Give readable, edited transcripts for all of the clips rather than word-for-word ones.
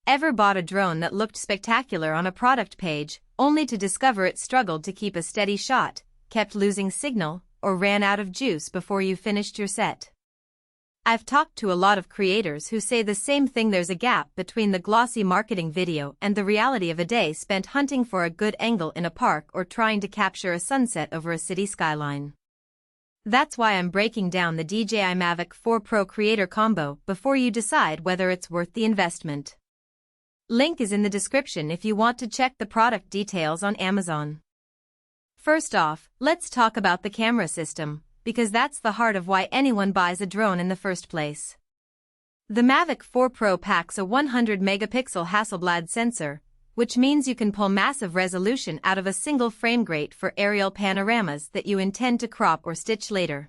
Ever bought a drone that looked spectacular on a product page, only to discover it struggled to keep a steady shot, kept losing signal, or ran out of juice before you finished your set? I've talked to a lot of creators who say the same thing. There's a gap between the glossy marketing video and the reality of a day spent hunting for a good angle in a park or trying to capture a sunset over a city skyline. That's why I'm breaking down the DJI Mavic 4 Pro Creator Combo before you decide whether it's worth the investment. Link is in the description if you want to check the product details on Amazon. First off, let's talk about the camera system, because that's the heart of why anyone buys a drone in the first place. The Mavic 4 Pro packs a 100-megapixel Hasselblad sensor, which means you can pull massive resolution out of a single frame, great for aerial panoramas that you intend to crop or stitch later.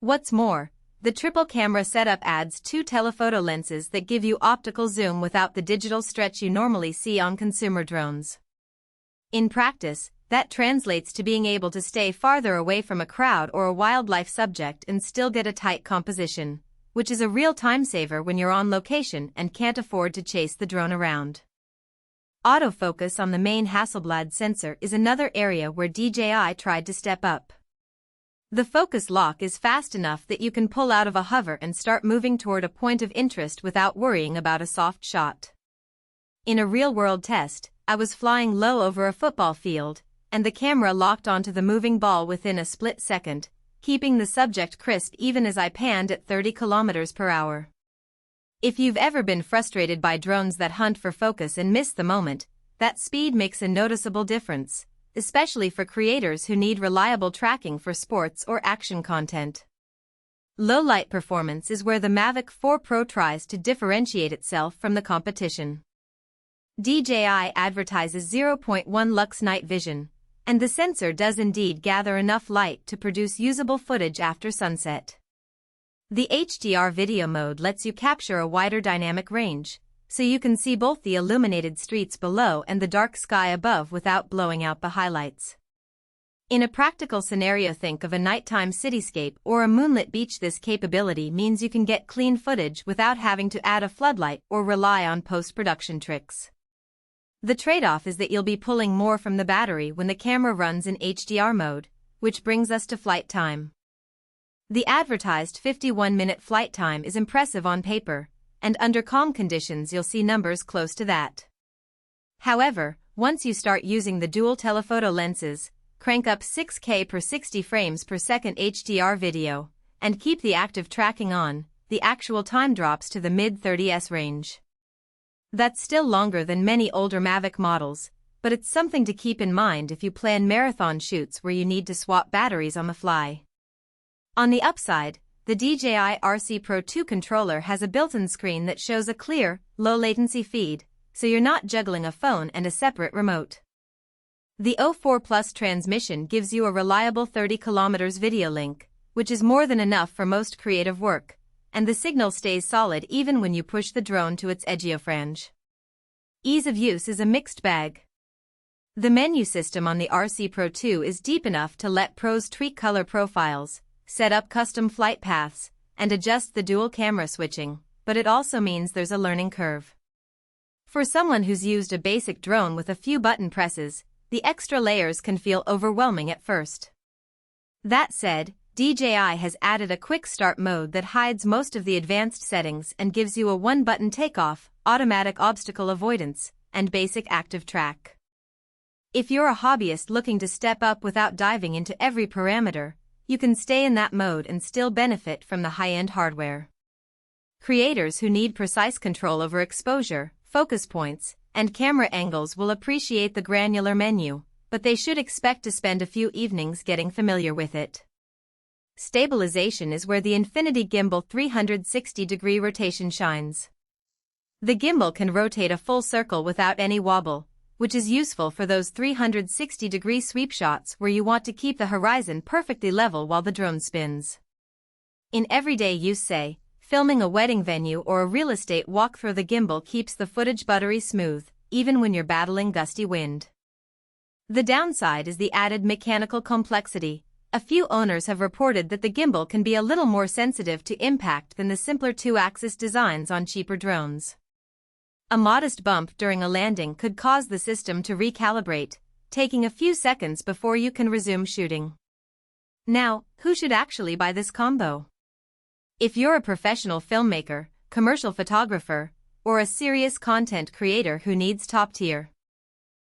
What's more, the triple camera setup adds 2 telephoto lenses that give you optical zoom without the digital stretch you normally see on consumer drones. In practice, that translates to being able to stay farther away from a crowd or a wildlife subject and still get a tight composition, which is a real time saver when you're on location and can't afford to chase the drone around. Autofocus on the main Hasselblad sensor is another area where DJI tried to step up. The focus lock is fast enough that you can pull out of a hover and start moving toward a point of interest without worrying about a soft shot. In a real-world test, I was flying low over a football field, and the camera locked onto the moving ball within a split second, keeping the subject crisp even as I panned at 30 kilometers per hour. If you've ever been frustrated by drones that hunt for focus and miss the moment, that speed makes a noticeable difference, especially for creators who need reliable tracking for sports or action content. Low-light performance is where the Mavic 4 Pro tries to differentiate itself from the competition. DJI advertises 0.1 lux night vision, and the sensor does indeed gather enough light to produce usable footage after sunset. The HDR video mode lets you capture a wider dynamic range, so you can see both the illuminated streets below and the dark sky above without blowing out the highlights. In a practical scenario, think of a nighttime cityscape or a moonlit beach. This capability means you can get clean footage without having to add a floodlight or rely on post-production tricks. The trade-off is that you'll be pulling more from the battery when the camera runs in HDR mode, which brings us to flight time. The advertised 51-minute flight time is impressive on paper, and under calm conditions you'll see numbers close to that. However, once you start using the dual telephoto lenses, crank up 6K per 60 frames per second HDR video, and keep the active tracking on, the actual time drops to the mid-30s range. That's still longer than many older Mavic models, but it's something to keep in mind if you plan marathon shoots where you need to swap batteries on the fly. On the upside, the DJI RC Pro 2 controller has a built-in screen that shows a clear, low-latency feed, so you're not juggling a phone and a separate remote. The O4 Plus transmission gives you a reliable 30 km video link, which is more than enough for most creative work, and the signal stays solid even when you push the drone to its edgiofrange. Ease of use is a mixed bag. The menu system on the RC Pro 2 is deep enough to let pros tweak color profiles, set up custom flight paths, and adjust the dual camera switching, but it also means there's a learning curve. For someone who's used a basic drone with a few button presses, the extra layers can feel overwhelming at first. That said, DJI has added a quick start mode that hides most of the advanced settings and gives you a one-button takeoff, automatic obstacle avoidance, and basic active track. If you're a hobbyist looking to step up without diving into every parameter, you can stay in that mode and still benefit from the high-end hardware. Creators who need precise control over exposure, focus points, and camera angles will appreciate the granular menu, but they should expect to spend a few evenings getting familiar with it. Stabilization is where the Infinity Gimbal 360-degree rotation shines. The gimbal can rotate a full circle without any wobble, which is useful for those 360-degree sweep shots where you want to keep the horizon perfectly level while the drone spins. In everyday use, say, filming a wedding venue or a real estate walkthrough, the gimbal keeps the footage buttery smooth, even when you're battling gusty wind. The downside is the added mechanical complexity. A few owners have reported that the gimbal can be a little more sensitive to impact than the simpler two-axis designs on cheaper drones. A modest bump during a landing could cause the system to recalibrate, taking a few seconds before you can resume shooting. Now, who should actually buy this combo? If you're a professional filmmaker, commercial photographer, or a serious content creator who needs top-tier